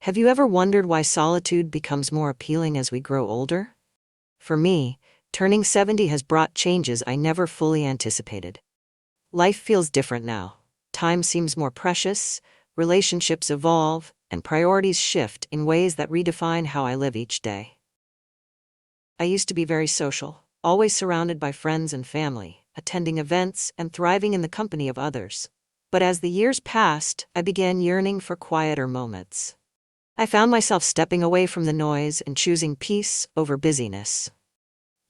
Have you ever wondered why solitude becomes more appealing as we grow older? For me, turning 70 has brought changes I never fully anticipated. Life feels different now. Time seems more precious, relationships evolve, and priorities shift in ways that redefine how I live each day. I used to be very social, always surrounded by friends and family, attending events and thriving in the company of others. But as the years passed, I began yearning for quieter moments. I found myself stepping away from the noise and choosing peace over busyness.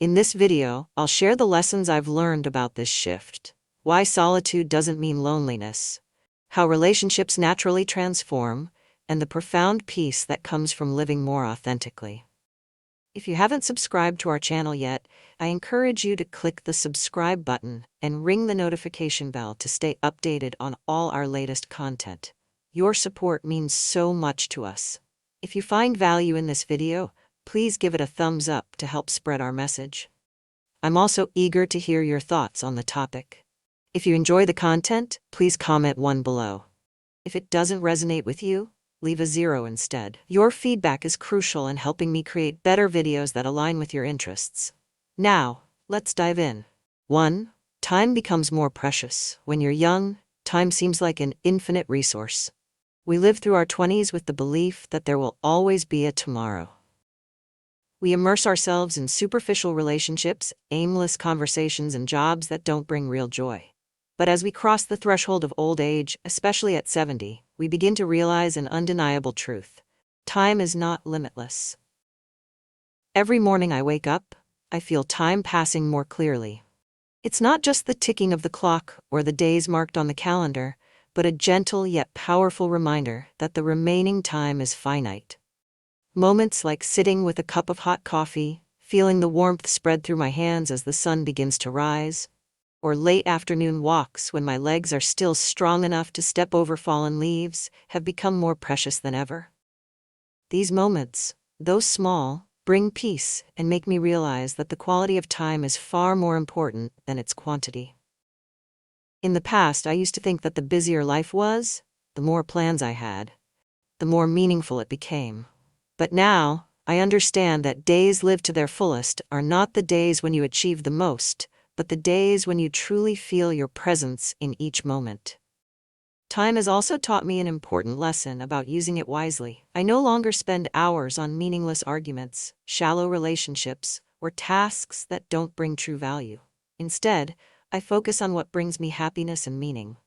In this video, I'll share the lessons I've learned about this shift, why solitude doesn't mean loneliness, how relationships naturally transform, and the profound peace that comes from living more authentically. If you haven't subscribed to our channel yet, I encourage you to click the subscribe button and ring the notification bell to stay updated on all our latest content. Your support means so much to us. If you find value in this video, please give it a thumbs up to help spread our message. I'm also eager to hear your thoughts on the topic. If you enjoy the content, please comment 1 below. If it doesn't resonate with you, leave a 0 instead. Your feedback is crucial in helping me create better videos that align with your interests. Now, let's dive in. 1. Time becomes more precious. When you're young, time seems like an infinite resource. We live through our 20s with the belief that there will always be a tomorrow. We immerse ourselves in superficial relationships, aimless conversations, and jobs that don't bring real joy. But as we cross the threshold of old age, especially at 70, we begin to realize an undeniable truth. Time is not limitless. Every morning I wake up, I feel time passing more clearly. It's not just the ticking of the clock or the days marked on the calendar, but a gentle yet powerful reminder that the remaining time is finite. Moments like sitting with a cup of hot coffee, feeling the warmth spread through my hands as the sun begins to rise, or late afternoon walks when my legs are still strong enough to step over fallen leaves, have become more precious than ever. These moments, though small, bring peace and make me realize that the quality of time is far more important than its quantity. In the past, I used to think that the busier life was, the more plans I had, the more meaningful it became. But now, I understand that days lived to their fullest are not the days when you achieve the most, but the days when you truly feel your presence in each moment. Time has also taught me an important lesson about using it wisely. I no longer spend hours on meaningless arguments, shallow relationships, or tasks that don't bring true value. Instead, I focus on what brings me happiness and meaning.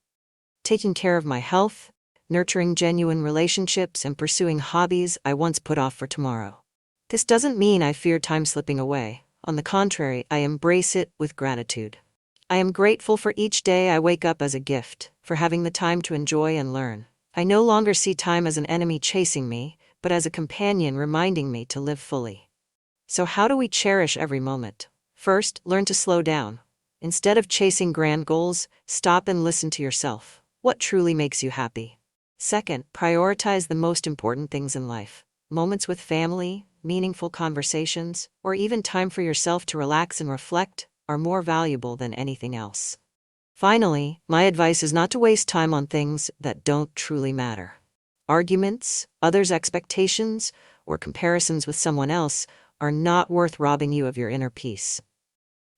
Taking care of my health, nurturing genuine relationships, and pursuing hobbies I once put off for tomorrow. This doesn't mean I fear time slipping away. On the contrary, I embrace it with gratitude. I am grateful for each day I wake up as a gift, for having the time to enjoy and learn. I no longer see time as an enemy chasing me, but as a companion reminding me to live fully. So how do we cherish every moment? First, learn to slow down. Instead of chasing grand goals, stop and listen to yourself. What truly makes you happy? Second, prioritize the most important things in life. Moments with family, meaningful conversations, or even time for yourself to relax and reflect are more valuable than anything else. Finally, my advice is not to waste time on things that don't truly matter. Arguments, others' expectations, or comparisons with someone else are not worth robbing you of your inner peace.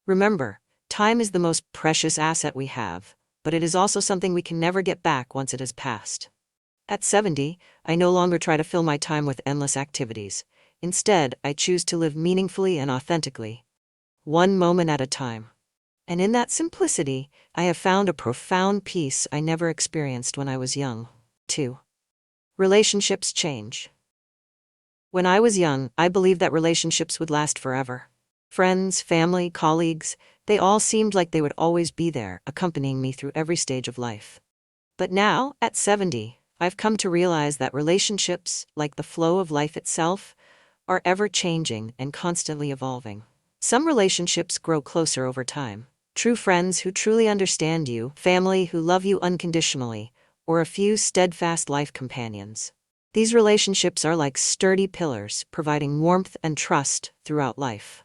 Remember, time is the most precious asset we have, but it is also something we can never get back once it has passed. At 70, I no longer try to fill my time with endless activities. Instead, I choose to live meaningfully and authentically, one moment at a time. And in that simplicity, I have found a profound peace I never experienced when I was young. 2. Relationships change. When I was young, I believed that relationships would last forever. Friends, family, colleagues, they all seemed like they would always be there, accompanying me through every stage of life. But now, at 70, I've come to realize that relationships, like the flow of life itself, are ever-changing and constantly evolving. Some relationships grow closer over time. True friends who truly understand you, family who love you unconditionally, or a few steadfast life companions. These relationships are like sturdy pillars, providing warmth and trust throughout life.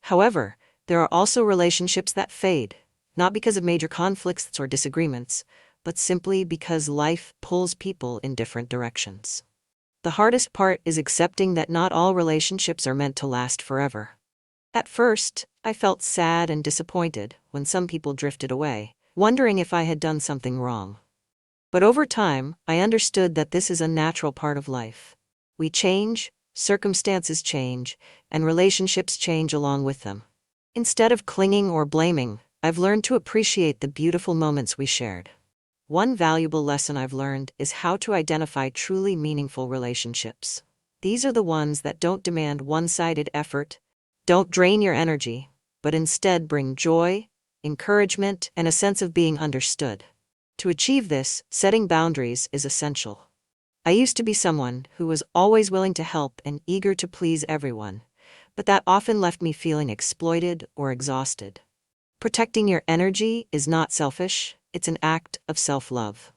However, there are also relationships that fade, not because of major conflicts or disagreements, but simply because life pulls people in different directions. The hardest part is accepting that not all relationships are meant to last forever. At first, I felt sad and disappointed when some people drifted away, wondering if I had done something wrong. But over time, I understood that this is a natural part of life. We change, circumstances change, and relationships change along with them. Instead of clinging or blaming, I've learned to appreciate the beautiful moments we shared. One valuable lesson I've learned is how to identify truly meaningful relationships. These are the ones that don't demand one-sided effort, don't drain your energy, but instead bring joy, encouragement, and a sense of being understood. To achieve this, setting boundaries is essential. I used to be someone who was always willing to help and eager to please everyone, but that often left me feeling exploited or exhausted. Protecting your energy is not selfish, it's an act of self-love.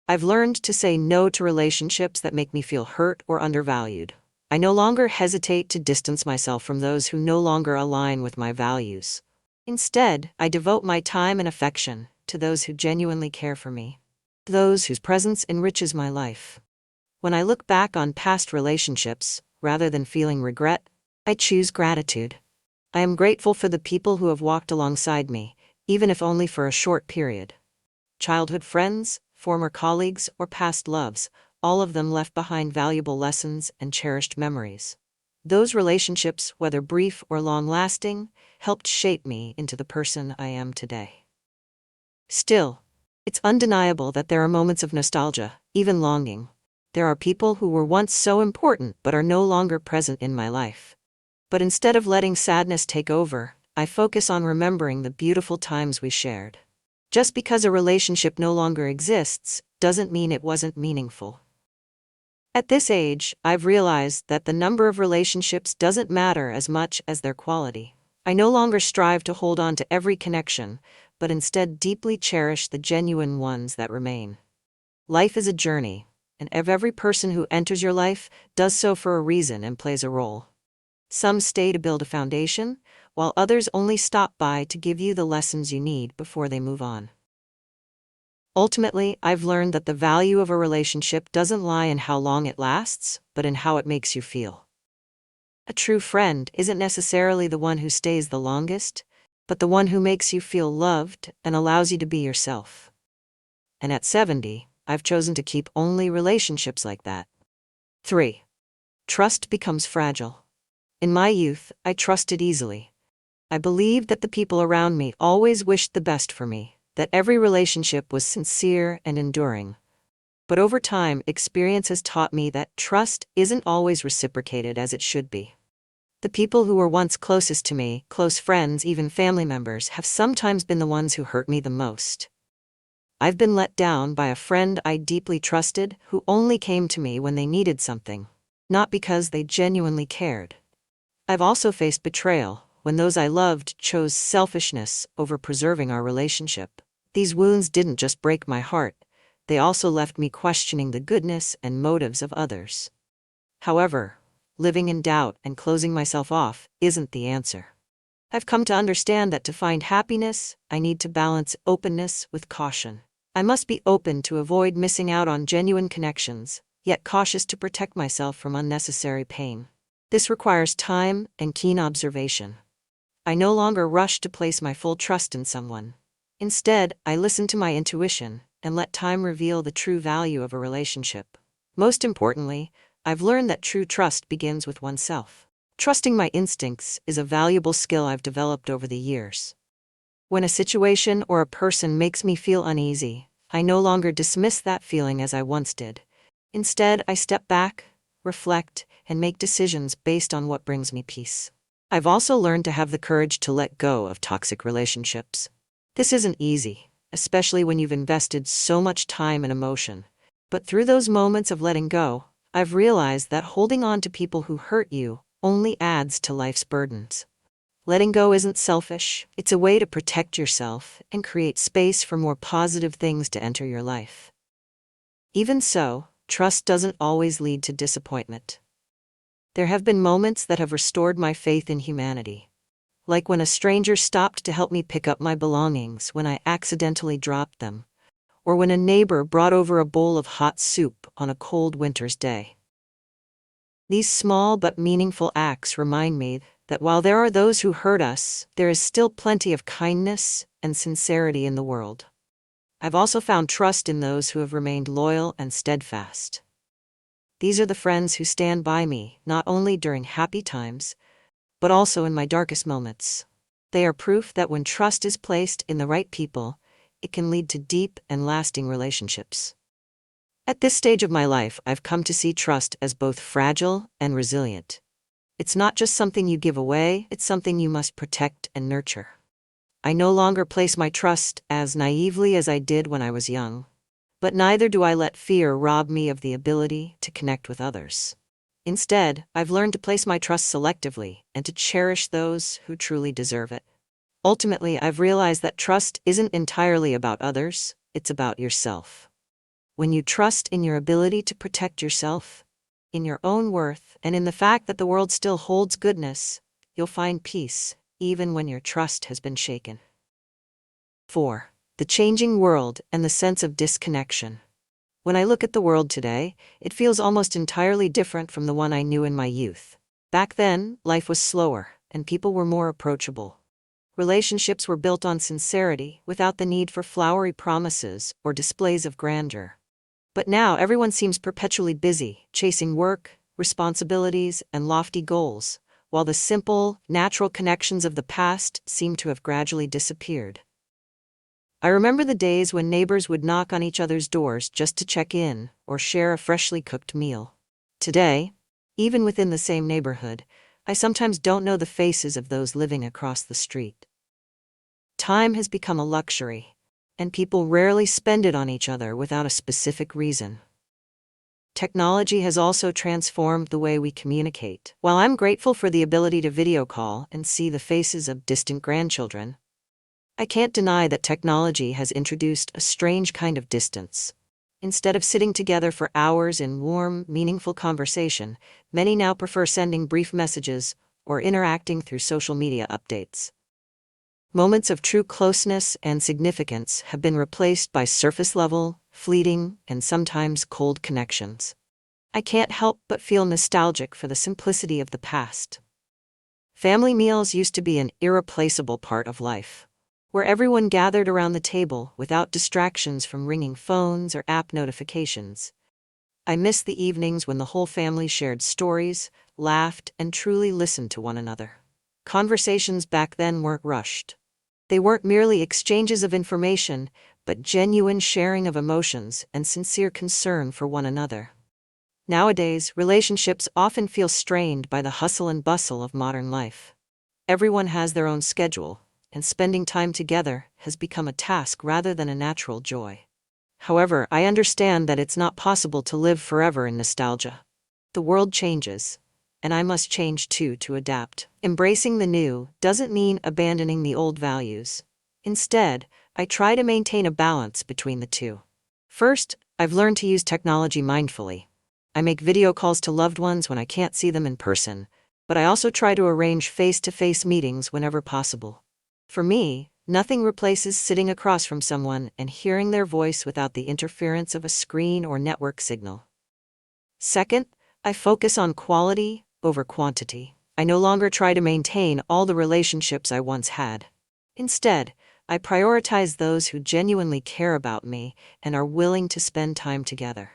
I've learned to say no to relationships that make me feel hurt or undervalued. I no longer hesitate to distance myself from those who no longer align with my values. Instead, I devote my time and affection to those who genuinely care for me, those whose presence enriches my life. When I look back on past relationships, rather than feeling regret, I choose gratitude. I am grateful for the people who have walked alongside me, even if only for a short period. Childhood friends, former colleagues, or past loves, all of them left behind valuable lessons and cherished memories. Those relationships, whether brief or long-lasting, helped shape me into the person I am today. Still, it's undeniable that there are moments of nostalgia, even longing. There are people who were once so important but are no longer present in my life. But instead of letting sadness take over, I focus on remembering the beautiful times we shared. Just because a relationship no longer exists, doesn't mean it wasn't meaningful. At this age, I've realized that the number of relationships doesn't matter as much as their quality. I no longer strive to hold on to every connection, but instead deeply cherish the genuine ones that remain. Life is a journey, and every person who enters your life does so for a reason and plays a role. Some stay to build a foundation, while others only stop by to give you the lessons you need before they move on. Ultimately, I've learned that the value of a relationship doesn't lie in how long it lasts, but in how it makes you feel. A true friend isn't necessarily the one who stays the longest, but the one who makes you feel loved and allows you to be yourself. And at 70, I've chosen to keep only relationships like that. 3. Trust becomes fragile. In my youth, I trusted easily. I believed that the people around me always wished the best for me, that every relationship was sincere and enduring. But over time, experience has taught me that trust isn't always reciprocated as it should be. The people who were once closest to me, close friends, even family members, have sometimes been the ones who hurt me the most. I've been let down by a friend I deeply trusted who only came to me when they needed something, not because they genuinely cared. I've also faced betrayal, when those I loved chose selfishness over preserving our relationship. These wounds didn't just break my heart, they also left me questioning the goodness and motives of others. However, living in doubt and closing myself off isn't the answer. I've come to understand that to find happiness, I need to balance openness with caution. I must be open to avoid missing out on genuine connections, yet cautious to protect myself from unnecessary pain. This requires time and keen observation. I no longer rush to place my full trust in someone. Instead, I listen to my intuition and let time reveal the true value of a relationship. Most importantly, I've learned that true trust begins with oneself. Trusting my instincts is a valuable skill I've developed over the years. When a situation or a person makes me feel uneasy, I no longer dismiss that feeling as I once did. Instead, I step back, reflect, and make decisions based on what brings me peace. I've also learned to have the courage to let go of toxic relationships. This isn't easy, especially when you've invested so much time and emotion. But through those moments of letting go, I've realized that holding on to people who hurt you only adds to life's burdens. Letting go isn't selfish, it's a way to protect yourself and create space for more positive things to enter your life. Even so, trust doesn't always lead to disappointment. There have been moments that have restored my faith in humanity. Like when a stranger stopped to help me pick up my belongings when I accidentally dropped them, or when a neighbor brought over a bowl of hot soup on a cold winter's day. These small but meaningful acts remind me that while there are those who hurt us, there is still plenty of kindness and sincerity in the world. I've also found trust in those who have remained loyal and steadfast. These are the friends who stand by me, not only during happy times, but also in my darkest moments. They are proof that when trust is placed in the right people, it can lead to deep and lasting relationships. At this stage of my life, I've come to see trust as both fragile and resilient. It's not just something you give away, it's something you must protect and nurture. I no longer place my trust as naively as I did when I was young, but neither do I let fear rob me of the ability to connect with others. Instead, I've learned to place my trust selectively and to cherish those who truly deserve it. Ultimately, I've realized that trust isn't entirely about others, it's about yourself. When you trust in your ability to protect yourself, in your own worth, and in the fact that the world still holds goodness, you'll find peace, even when your trust has been shaken. 4. The changing world and the sense of disconnection. When I look at the world today, it feels almost entirely different from the one I knew in my youth. Back then, life was slower, and people were more approachable. Relationships were built on sincerity, without the need for flowery promises or displays of grandeur. But now everyone seems perpetually busy, chasing work, responsibilities, and lofty goals, while the simple, natural connections of the past seem to have gradually disappeared. I remember the days when neighbors would knock on each other's doors just to check in or share a freshly cooked meal. Today, even within the same neighborhood, I sometimes don't know the faces of those living across the street. Time has become a luxury, and people rarely spend it on each other without a specific reason. Technology has also transformed the way we communicate. While I'm grateful for the ability to video call and see the faces of distant grandchildren, I can't deny that technology has introduced a strange kind of distance. Instead of sitting together for hours in warm, meaningful conversation, many now prefer sending brief messages or interacting through social media updates. Moments of true closeness and significance have been replaced by surface-level, fleeting, and sometimes cold connections. I can't help but feel nostalgic for the simplicity of the past. Family meals used to be an irreplaceable part of life, where everyone gathered around the table without distractions from ringing phones or app notifications. I miss the evenings when the whole family shared stories, laughed, and truly listened to one another. Conversations back then weren't rushed. They weren't merely exchanges of information, but genuine sharing of emotions and sincere concern for one another. Nowadays, relationships often feel strained by the hustle and bustle of modern life. Everyone has their own schedule, and spending time together has become a task rather than a natural joy. However, I understand that it's not possible to live forever in nostalgia. The world changes, and I must change too to adapt. Embracing the new doesn't mean abandoning the old values. Instead, I try to maintain a balance between the two. First, I've learned to use technology mindfully. I make video calls to loved ones when I can't see them in person, but I also try to arrange face-to-face meetings whenever possible. For me, nothing replaces sitting across from someone and hearing their voice without the interference of a screen or network signal. Second, I focus on quality over quantity. I no longer try to maintain all the relationships I once had. Instead, I prioritize those who genuinely care about me and are willing to spend time together.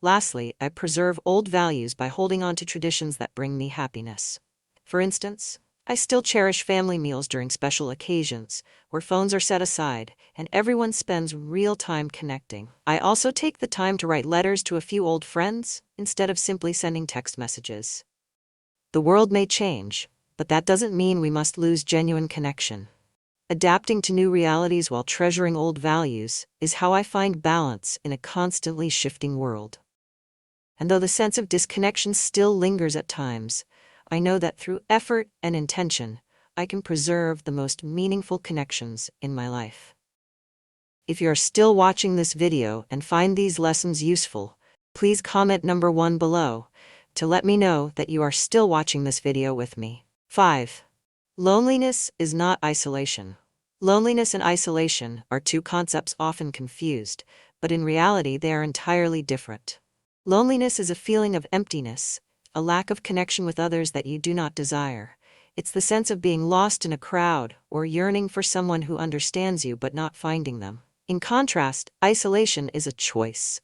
Lastly, I preserve old values by holding on to traditions that bring me happiness. For instance, I still cherish family meals during special occasions, where phones are set aside and everyone spends real time connecting. I also take the time to write letters to a few old friends, instead of simply sending text messages. The world may change, but that doesn't mean we must lose genuine connection. Adapting to new realities while treasuring old values is how I find balance in a constantly shifting world. And though the sense of disconnection still lingers at times, I know that through effort and intention, I can preserve the most meaningful connections in my life. If you are still watching this video and find these lessons useful, please comment number 1 below to let me know that you are still watching this video with me. 5. Loneliness is not isolation. Loneliness and isolation are two concepts often confused, but in reality they are entirely different. Loneliness is a feeling of emptiness, a lack of connection with others that you do not desire. It's the sense of being lost in a crowd or yearning for someone who understands you but not finding them. In contrast, isolation is a choice.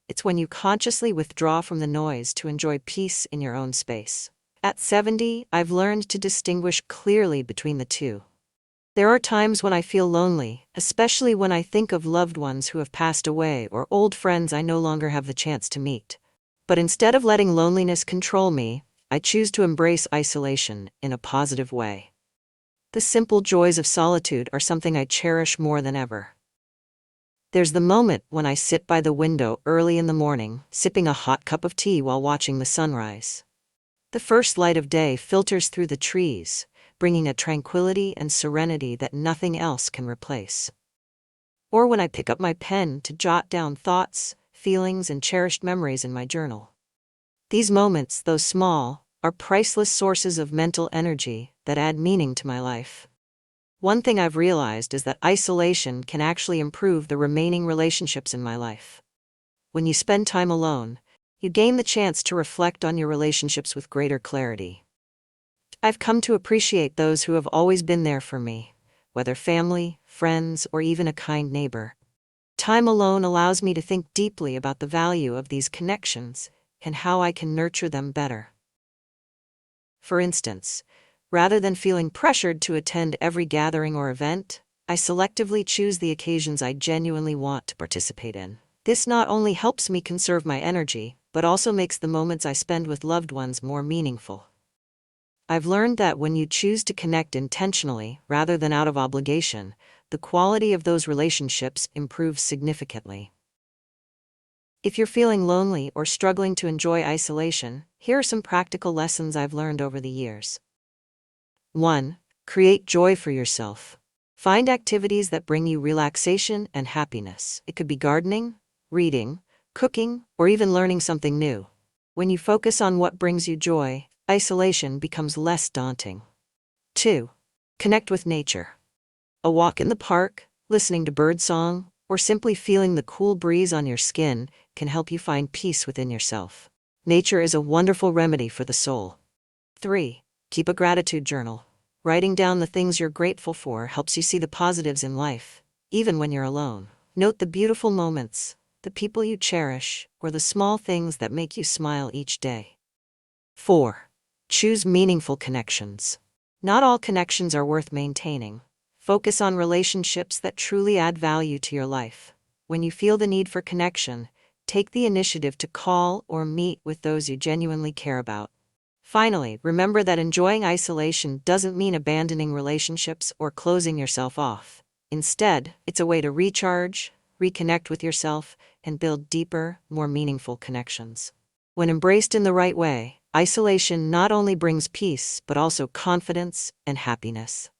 It's when you consciously withdraw from the noise to enjoy peace in your own space. At 70, I've learned to distinguish clearly between the two. There are times when I feel lonely, especially when I think of loved ones who have passed away or old friends I no longer have the chance to meet. But instead of letting loneliness control me, I choose to embrace isolation in a positive way. The simple joys of solitude are something I cherish more than ever. There's the moment when I sit by the window early in the morning, sipping a hot cup of tea while watching the sunrise. The first light of day filters through the trees, bringing a tranquility and serenity that nothing else can replace. Or when I pick up my pen to jot down thoughts, feelings, and cherished memories in my journal. These moments, though small, are priceless sources of mental energy that add meaning to my life. One thing I've realized is that isolation can actually improve the remaining relationships in my life. When you spend time alone, you gain the chance to reflect on your relationships with greater clarity. I've come to appreciate those who have always been there for me, whether family, friends, or even a kind neighbor. Time alone allows me to think deeply about the value of these connections and how I can nurture them better. For instance, rather than feeling pressured to attend every gathering or event, I selectively choose the occasions I genuinely want to participate in. This not only helps me conserve my energy, but also makes the moments I spend with loved ones more meaningful. I've learned that when you choose to connect intentionally rather than out of obligation, the quality of those relationships improves significantly. If you're feeling lonely or struggling to enjoy isolation, here are some practical lessons I've learned over the years. 1. Create joy for yourself. Find activities that bring you relaxation and happiness. It could be gardening, reading, cooking, or even learning something new. When you focus on what brings you joy, isolation becomes less daunting. 2. Connect with nature. A walk in the park, listening to birdsong, or simply feeling the cool breeze on your skin can help you find peace within yourself. Nature is a wonderful remedy for the soul. 3. Keep a gratitude journal. Writing down the things you're grateful for helps you see the positives in life, even when you're alone. Note the beautiful moments, the people you cherish, or the small things that make you smile each day. 4. Choose meaningful connections. Not all connections are worth maintaining. Focus on relationships that truly add value to your life. When you feel the need for connection, take the initiative to call or meet with those you genuinely care about. Finally, remember that enjoying isolation doesn't mean abandoning relationships or closing yourself off. Instead, it's a way to recharge, reconnect with yourself, and build deeper, more meaningful connections. When embraced in the right way, isolation not only brings peace but also confidence and happiness.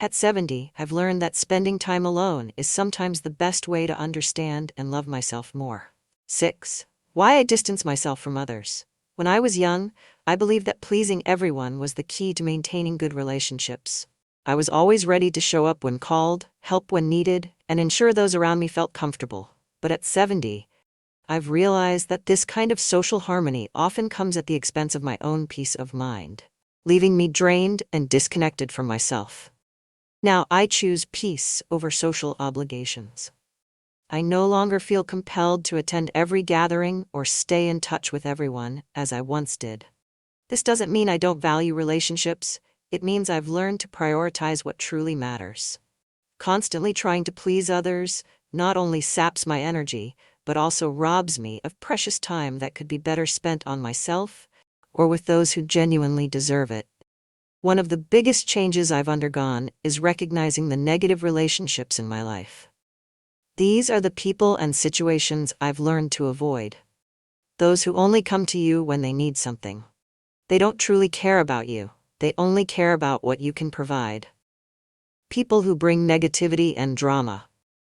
At 70, I've learned that spending time alone is sometimes the best way to understand and love myself more. 6. Why I distance myself from others. When I was young, I believed that pleasing everyone was the key to maintaining good relationships. I was always ready to show up when called, help when needed, and ensure those around me felt comfortable. But at 70, I've realized that this kind of social harmony often comes at the expense of my own peace of mind, leaving me drained and disconnected from myself. Now I choose peace over social obligations. I no longer feel compelled to attend every gathering or stay in touch with everyone as I once did. This doesn't mean I don't value relationships, it means I've learned to prioritize what truly matters. Constantly trying to please others not only saps my energy, but also robs me of precious time that could be better spent on myself or with those who genuinely deserve it. One of the biggest changes I've undergone is recognizing the negative relationships in my life. These are the people and situations I've learned to avoid. Those who only come to you when they need something. They don't truly care about you, they only care about what you can provide. People who bring negativity and drama.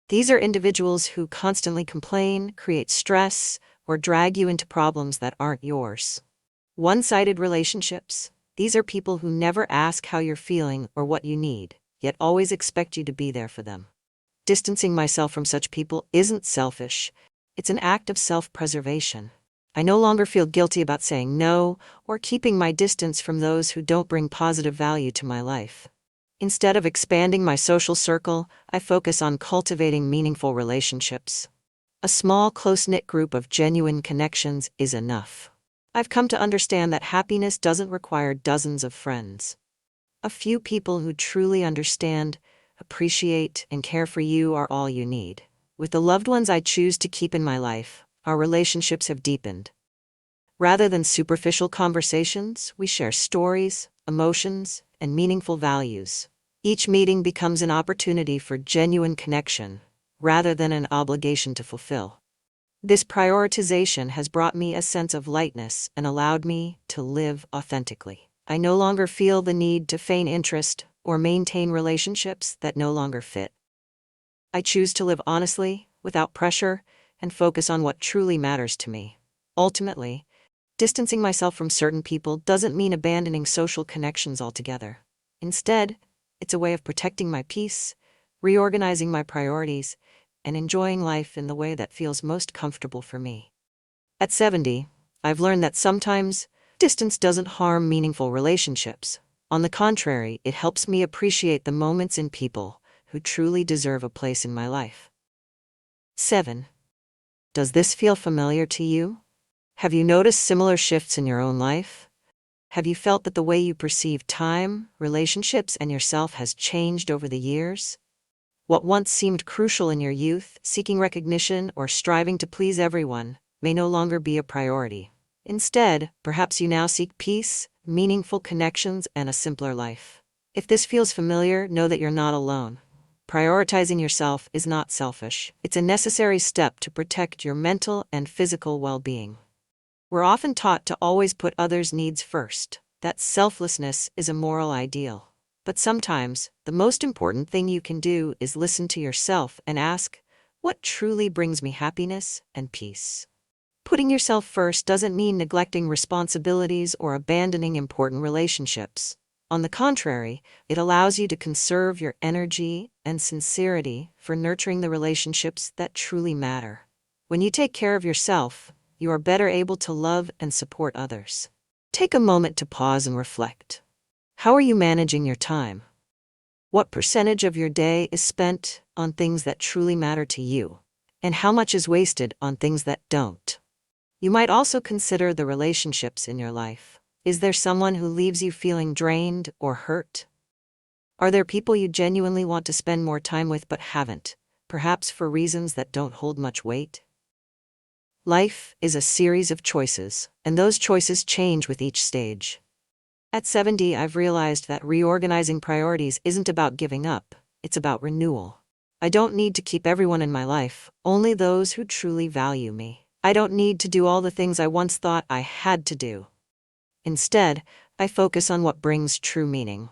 These are individuals who constantly complain, create stress, or drag you into problems that aren't yours. One-sided relationships. These are people who never ask how you're feeling or what you need, yet always expect you to be there for them. Distancing myself from such people isn't selfish, it's an act of self-preservation. I no longer feel guilty about saying no or keeping my distance from those who don't bring positive value to my life. Instead of expanding my social circle, I focus on cultivating meaningful relationships. A small, close-knit group of genuine connections is enough. I've come to understand that happiness doesn't require dozens of friends. A few people who truly understand, appreciate, and care for you are all you need. With the loved ones I choose to keep in my life, our relationships have deepened. Rather than superficial conversations, we share stories, emotions, and meaningful values. Each meeting becomes an opportunity for genuine connection, rather than an obligation to fulfill. This prioritization has brought me a sense of lightness and allowed me to live authentically. I no longer feel the need to feign interest or maintain relationships that no longer fit. I choose to live honestly, without pressure, and focus on what truly matters to me. Ultimately, distancing myself from certain people doesn't mean abandoning social connections altogether. Instead, it's a way of protecting my peace, reorganizing my priorities, and enjoying life in the way that feels most comfortable for me. At 70, I've learned that sometimes distance doesn't harm meaningful relationships. On the contrary, it helps me appreciate the moments in people who truly deserve a place in my life. 7. Does this feel familiar to you? Have you noticed similar shifts in your own life? Have you felt that the way you perceive time, relationships, and yourself has changed over the years? What once seemed crucial in your youth, seeking recognition or striving to please everyone, may no longer be a priority. Instead, perhaps you now seek peace, meaningful connections, and a simpler life. If this feels familiar, know that you're not alone. Prioritizing yourself is not selfish. It's a necessary step to protect your mental and physical well-being. We're often taught to always put others' needs first. That selflessness is a moral ideal. But sometimes, the most important thing you can do is listen to yourself and ask, what truly brings me happiness and peace? Putting yourself first doesn't mean neglecting responsibilities or abandoning important relationships. On the contrary, it allows you to conserve your energy and sincerity for nurturing the relationships that truly matter. When you take care of yourself, you are better able to love and support others. Take a moment to pause and reflect. How are you managing your time? What percentage of your day is spent on things that truly matter to you? And how much is wasted on things that don't? You might also consider the relationships in your life. Is there someone who leaves you feeling drained or hurt? Are there people you genuinely want to spend more time with but haven't, perhaps for reasons that don't hold much weight? Life is a series of choices, and those choices change with each stage. At 70, I've realized that reorganizing priorities isn't about giving up, it's about renewal. I don't need to keep everyone in my life, only those who truly value me. I don't need to do all the things I once thought I had to do. Instead, I focus on what brings true meaning.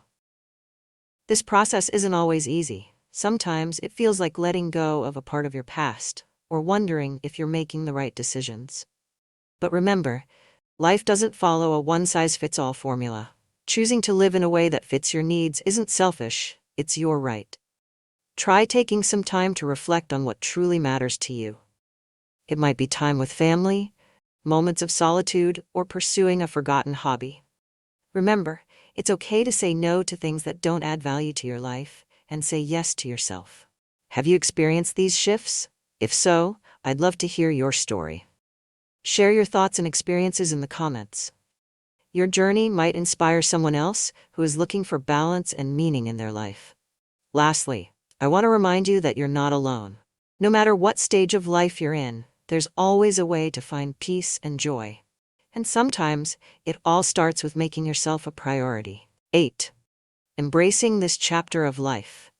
This process isn't always easy. Sometimes it feels like letting go of a part of your past, or wondering if you're making the right decisions. But remember, life doesn't follow a one-size-fits-all formula. Choosing to live in a way that fits your needs isn't selfish, it's your right. Try taking some time to reflect on what truly matters to you. It might be time with family, moments of solitude, or pursuing a forgotten hobby. Remember, it's okay to say no to things that don't add value to your life, and say yes to yourself. Have you experienced these shifts? If so, I'd love to hear your story. Share your thoughts and experiences in the comments. Your journey might inspire someone else who is looking for balance and meaning in their life. Lastly, I want to remind you that you're not alone. No matter what stage of life you're in, there's always a way to find peace and joy. And sometimes, it all starts with making yourself a priority. 8. Embracing this chapter of life.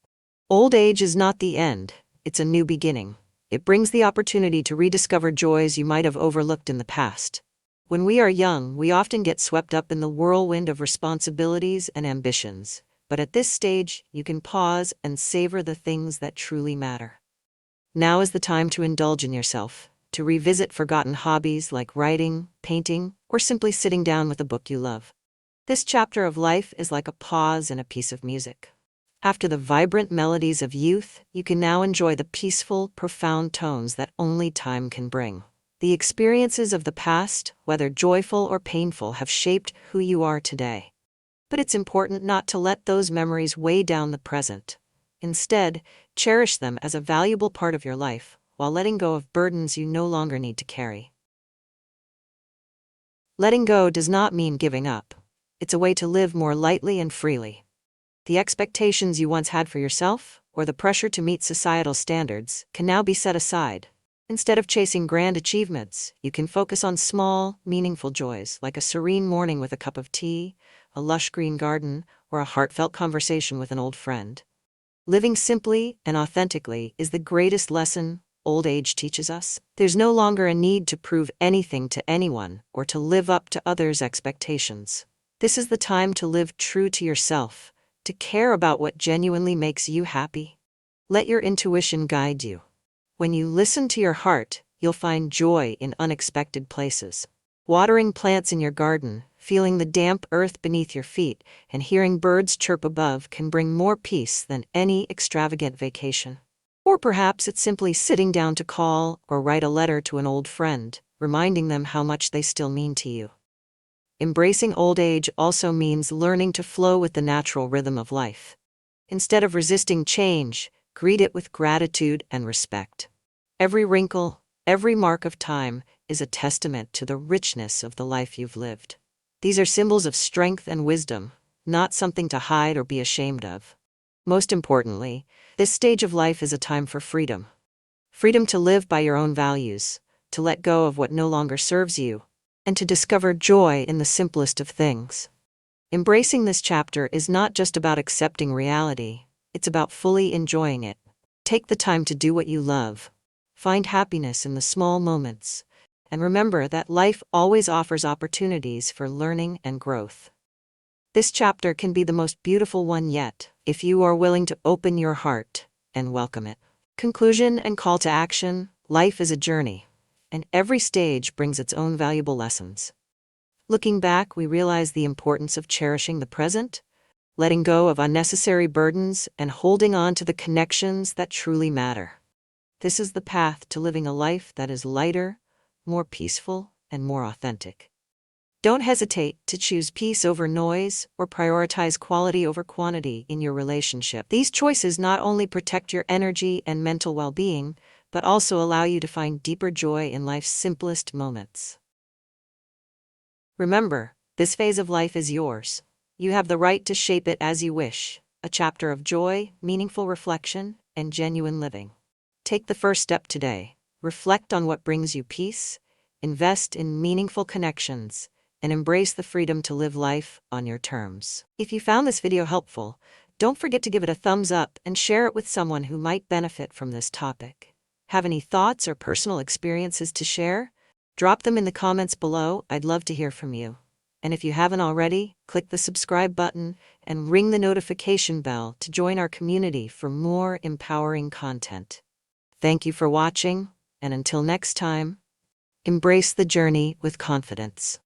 Old age is not the end, it's a new beginning. It brings the opportunity to rediscover joys you might have overlooked in the past. When we are young, we often get swept up in the whirlwind of responsibilities and ambitions. But at this stage, you can pause and savor the things that truly matter. Now is the time to indulge in yourself, to revisit forgotten hobbies like writing, painting, or simply sitting down with a book you love. This chapter of life is like a pause in a piece of music. After the vibrant melodies of youth, you can now enjoy the peaceful, profound tones that only time can bring. The experiences of the past, whether joyful or painful, have shaped who you are today. But it's important not to let those memories weigh down the present. Instead, cherish them as a valuable part of your life, while letting go of burdens you no longer need to carry. Letting go does not mean giving up. It's a way to live more lightly and freely. The expectations you once had for yourself, or the pressure to meet societal standards, can now be set aside. Instead of chasing grand achievements, you can focus on small, meaningful joys like a serene morning with a cup of tea, a lush green garden, or a heartfelt conversation with an old friend. Living simply and authentically is the greatest lesson old age teaches us. There's no longer a need to prove anything to anyone or to live up to others' expectations. This is the time to live true to yourself, to care about what genuinely makes you happy. Let your intuition guide you. When you listen to your heart, you'll find joy in unexpected places. Watering plants in your garden, feeling the damp earth beneath your feet, and hearing birds chirp above can bring more peace than any extravagant vacation. Or perhaps it's simply sitting down to call or write a letter to an old friend, reminding them how much they still mean to you. Embracing old age also means learning to flow with the natural rhythm of life. Instead of resisting change, greet it with gratitude and respect. Every wrinkle, every mark of time, is a testament to the richness of the life you've lived. These are symbols of strength and wisdom, not something to hide or be ashamed of. Most importantly, this stage of life is a time for freedom. Freedom to live by your own values, to let go of what no longer serves you, and to discover joy in the simplest of things. Embracing this chapter is not just about accepting reality, it's about fully enjoying it. Take the time to do what you love. Find happiness in the small moments. And remember that life always offers opportunities for learning and growth. This chapter can be the most beautiful one yet, if you are willing to open your heart and welcome it. Conclusion and call to action: life is a journey, and every stage brings its own valuable lessons. Looking back, we realize the importance of cherishing the present, letting go of unnecessary burdens, and holding on to the connections that truly matter. This is the path to living a life that is lighter, more peaceful, and more authentic. Don't hesitate to choose peace over noise or prioritize quality over quantity in your relationship. These choices not only protect your energy and mental well-being, but also allow you to find deeper joy in life's simplest moments. Remember, this phase of life is yours. You have the right to shape it as you wish, a chapter of joy, meaningful reflection, and genuine living. Take the first step today. Reflect on what brings you peace, invest in meaningful connections, and embrace the freedom to live life on your terms. If you found this video helpful, don't forget to give it a thumbs up and share it with someone who might benefit from this topic. Have any thoughts or personal experiences to share? Drop them in the comments below. I'd love to hear from you. And if you haven't already, click the subscribe button and ring the notification bell to join our community for more empowering content. Thank you for watching, and until next time, embrace the journey with confidence.